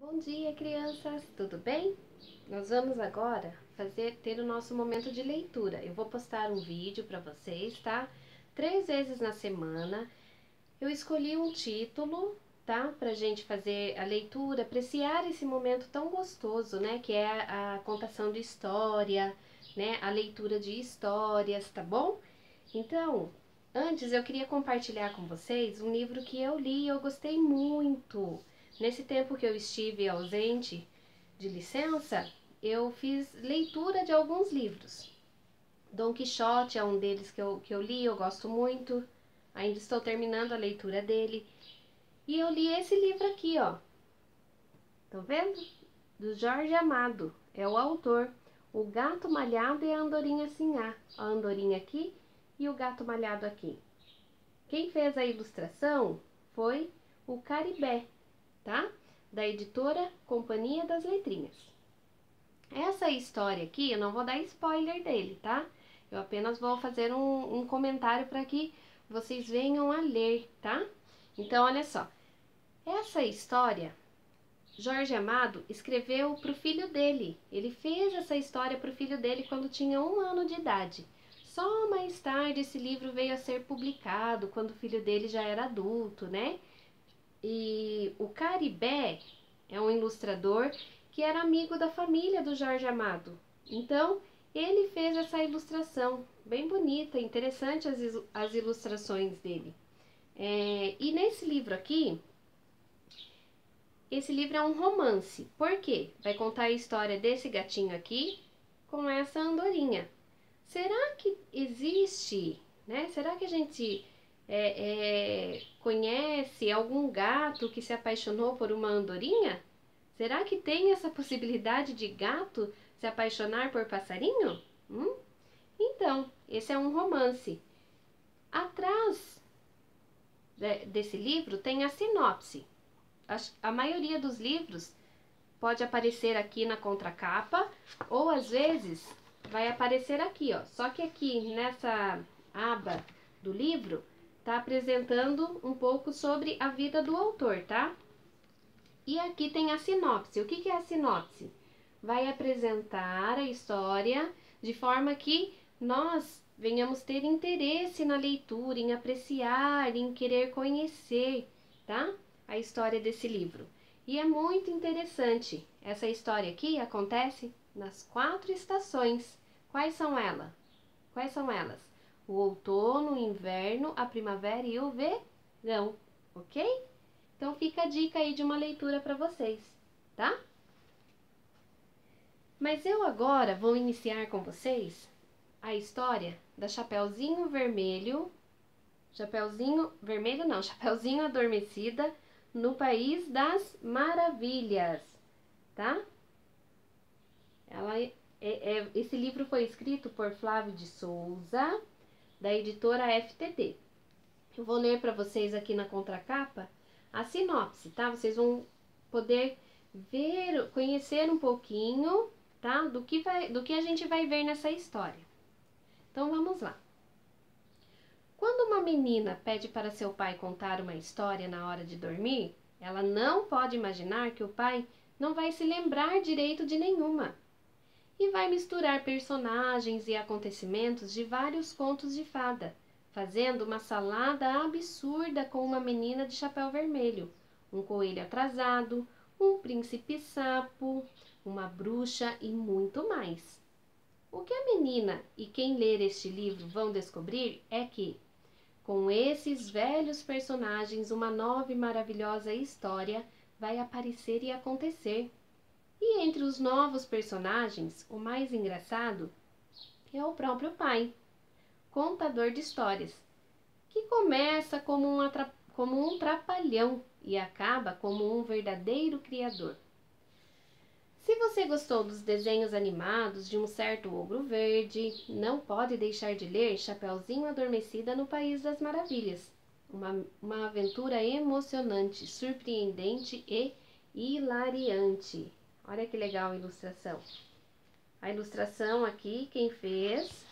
Bom dia, crianças! Tudo bem? Nós vamos agora ter o nosso momento de leitura. Eu vou postar um vídeo para vocês, tá? 3 vezes na semana. Eu escolhi um título, tá? Pra gente fazer a leitura, apreciar esse momento tão gostoso, né? Que é a contação de história, né? A leitura de histórias, tá bom? Então, antes eu queria compartilhar com vocês um livro que eu li e eu gostei muito. Nesse tempo que eu estive ausente de licença, eu fiz leitura de alguns livros. Dom Quixote é um deles que eu li, eu gosto muito. Ainda estou terminando a leitura dele. E eu li esse livro aqui, ó. Estão vendo? Do Jorge Amado. É o autor. O Gato Malhado e a Andorinha Sinhá. A andorinha aqui e o gato malhado aqui. Quem fez a ilustração foi o Caribé, tá? Da editora Companhia das Letrinhas. Essa história aqui, eu não vou dar spoiler dele, tá? Eu apenas vou fazer um comentário para que vocês venham a ler, tá? Então, olha só. Essa história, Jorge Amado escreveu para o filho dele. Ele fez essa história para o filho dele quando tinha 1 ano de idade. Só mais tarde esse livro veio a ser publicado, quando o filho dele já era adulto, né? E o Caribé é um ilustrador que era amigo da família do Jorge Amado. Então, ele fez essa ilustração bem bonita, interessante as ilustrações dele. E nesse livro aqui, esse livro é um romance. Por quê? Vai contar a história desse gatinho aqui com essa andorinha. Será que existe, né? Será que a gente conhece algum gato que se apaixonou por uma andorinha? Será que tem essa possibilidade de gato se apaixonar por passarinho? Então, esse é um romance. Atrás desse livro tem a sinopse. A maioria dos livros pode aparecer aqui na contracapa ou às vezes vai aparecer aqui, ó. Só que aqui nessa aba do livro tá apresentando um pouco sobre a vida do autor, tá? E aqui tem a sinopse. O que é a sinopse? Vai apresentar a história de forma que nós venhamos ter interesse na leitura, em apreciar, em querer conhecer, tá? A história desse livro. E é muito interessante. Essa história aqui acontece nas 4 estações. Quais são elas? Quais são elas? O outono, o inverno, a primavera e o verão, ok? Então fica a dica aí de uma leitura para vocês, tá? Mas eu agora vou iniciar com vocês a história da Chapeuzinho Vermelho. Chapeuzinho Vermelho não, Chapeuzinho Adormecida no País das Maravilhas, tá? Esse livro foi escrito por Flávio de Souza, da editora FTD. Eu vou ler para vocês aqui na contracapa a sinopse, tá? Vocês vão poder ver, conhecer um pouquinho, tá? Do que a gente vai ver nessa história. Então vamos lá. Quando uma menina pede para seu pai contar uma história na hora de dormir, ela não pode imaginar que o pai não vai se lembrar direito de nenhuma e vai misturar personagens e acontecimentos de vários contos de fada, fazendo uma salada absurda com uma menina de chapéu vermelho, um coelho atrasado, um príncipe sapo, uma bruxa e muito mais. O que a menina e quem ler este livro vão descobrir é que, com esses velhos personagens, uma nova e maravilhosa história vai aparecer e acontecer. E entre os novos personagens, o mais engraçado é o próprio pai, contador de histórias, que começa como um trapalhão e acaba como um verdadeiro criador. Se você gostou dos desenhos animados de um certo ogro verde, não pode deixar de ler Chapeuzinho Adormecida no País das Maravilhas. Uma aventura emocionante, surpreendente e hilariante. Olha que legal a ilustração. A ilustração aqui, quem fez,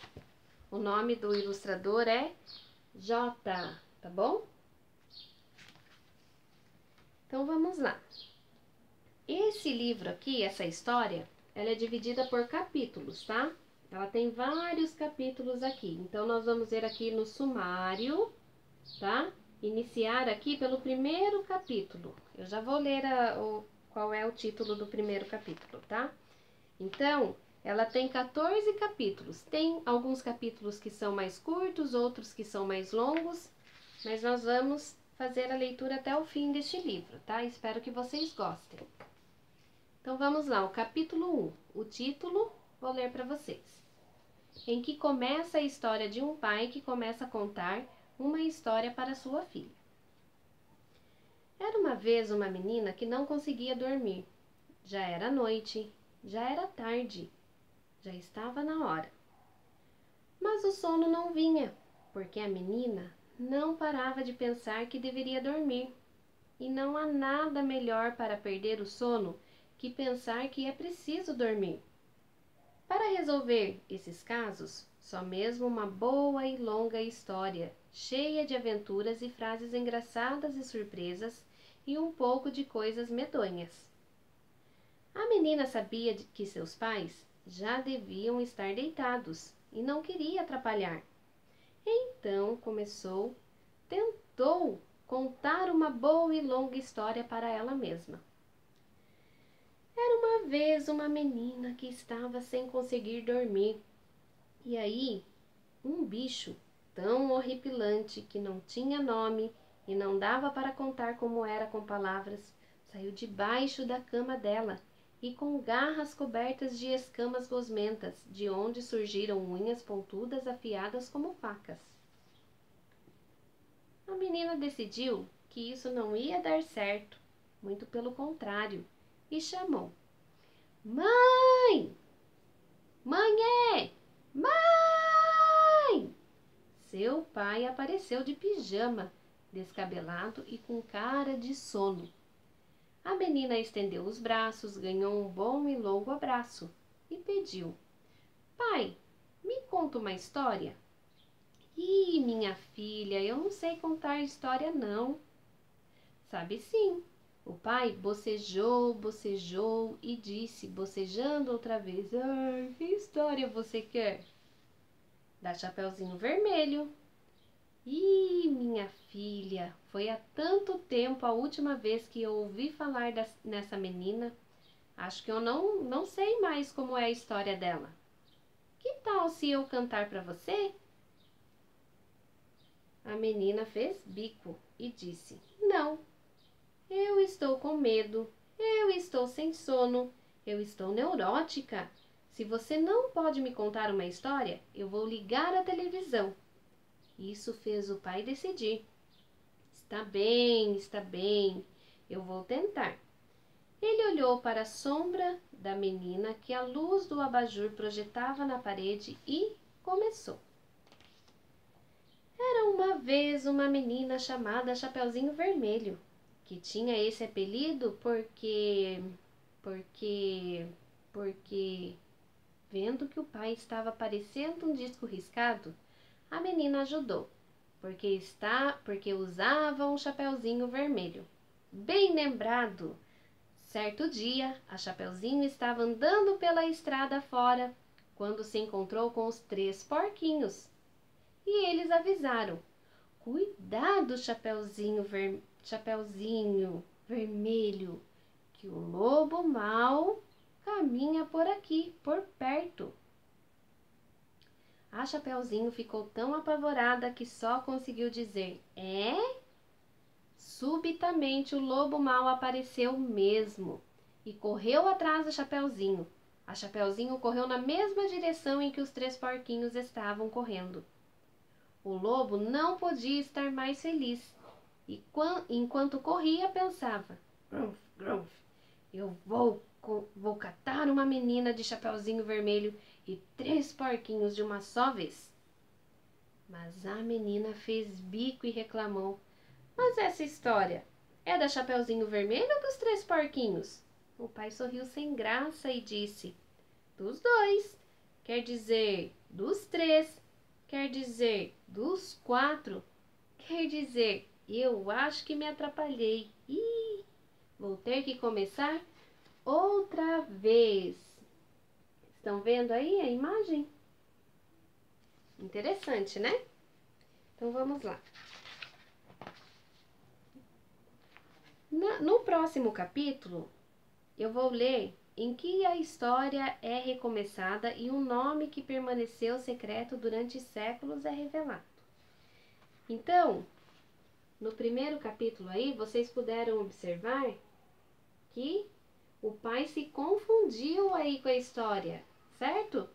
o nome do ilustrador é J, tá bom? Então vamos lá. Esse livro aqui, essa história, ela é dividida por capítulos, tá? Ela tem vários capítulos aqui. Então, nós vamos ver aqui no sumário, tá? Iniciar aqui pelo primeiro capítulo. Eu já vou ler qual é o título do primeiro capítulo, tá? Então, ela tem 14 capítulos. Tem alguns capítulos que são mais curtos, outros que são mais longos, mas nós vamos fazer a leitura até o fim deste livro, tá? Espero que vocês gostem. Então, vamos lá, o capítulo 1. O título, vou ler para vocês. Em que começa a história de um pai que começa a contar uma história para sua filha. Era uma vez uma menina que não conseguia dormir. Já era noite, já era tarde, já estava na hora. Mas o sono não vinha, porque a menina não parava de pensar que deveria dormir. E não há nada melhor para perder o sono que pensar que é preciso dormir. Para resolver esses casos, só mesmo uma boa e longa história, cheia de aventuras e frases engraçadas e surpresas, e um pouco de coisas medonhas. A menina sabia que seus pais já deviam estar deitados e não queria atrapalhar. Então tentou contar uma boa e longa história para ela mesma. Era uma vez uma menina que estava sem conseguir dormir. E aí, um bicho tão horripilante que não tinha nome e não dava para contar como era com palavras, saiu debaixo da cama dela e com garras cobertas de escamas gosmentas, de onde surgiram unhas pontudas afiadas como facas. A menina decidiu que isso não ia dar certo, muito pelo contrário, e chamou: Mãe! Mãe! Mãe! Seu pai apareceu de pijama, descabelado e com cara de sono. A menina estendeu os braços, ganhou um bom e longo abraço e pediu: Pai, me conta uma história? Ih, minha filha, eu não sei contar história não. Sabe sim. O pai bocejou, bocejou e disse, bocejando outra vez: Ai, que história você quer? Da Chapeuzinho Vermelho. Ih, minha filha, foi há tanto tempo a última vez que eu ouvi falar nessa menina. Acho que eu não sei mais como é a história dela. Que tal se eu cantar para você? A menina fez bico e disse: Não, eu estou com medo, eu estou sem sono, eu estou neurótica. Se você não pode me contar uma história, eu vou ligar a televisão. Isso fez o pai decidir. Está bem, eu vou tentar. Ele olhou para a sombra da menina que a luz do abajur projetava na parede e começou. Era uma vez uma menina chamada Chapeuzinho Vermelho, que tinha esse apelido porque, vendo que o pai estava parecendo um disco riscado, a menina ajudou, porque usava um chapeuzinho vermelho. Bem lembrado! Certo dia, a Chapeuzinho estava andando pela estrada fora, quando se encontrou com os 3 porquinhos. E eles avisaram: Cuidado, Chapeuzinho Vermelho, que o lobo mau caminha por aqui, por perto. A Chapeuzinho ficou tão apavorada que só conseguiu dizer: É? Subitamente o lobo mau apareceu mesmo e correu atrás da Chapeuzinho. A Chapeuzinho correu na mesma direção em que os 3 porquinhos estavam correndo. O lobo não podia estar mais feliz e, enquanto corria, pensava: Grunf, grunf, eu vou catar uma menina de Chapeuzinho Vermelho e 3 porquinhos de uma só vez. Mas a menina fez bico e reclamou: Mas essa história é da Chapeuzinho Vermelho ou dos 3 porquinhos? O pai sorriu sem graça e disse: Dos 2. Quer dizer, dos 3. Quer dizer, dos 4. Quer dizer, eu acho que me atrapalhei. Ih, vou ter que começar outra vez. Estão vendo aí a imagem? Interessante, né? Então vamos lá. No próximo capítulo, eu vou ler em que a história é recomeçada e um nome que permaneceu secreto durante séculos é revelado. Então, no primeiro capítulo aí, vocês puderam observar que o pai se confundiu aí com a história, certo?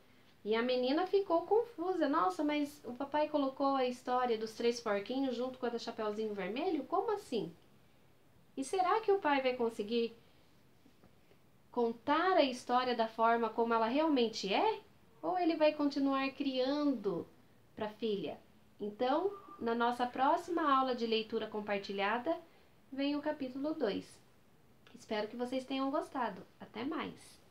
E a menina ficou confusa. Nossa, mas o papai colocou a história dos 3 porquinhos junto com a do Chapeuzinho Vermelho? Como assim? E será que o pai vai conseguir contar a história da forma como ela realmente é? Ou ele vai continuar criando para a filha? Então, na nossa próxima aula de leitura compartilhada, vem o capítulo 2. Espero que vocês tenham gostado. Até mais!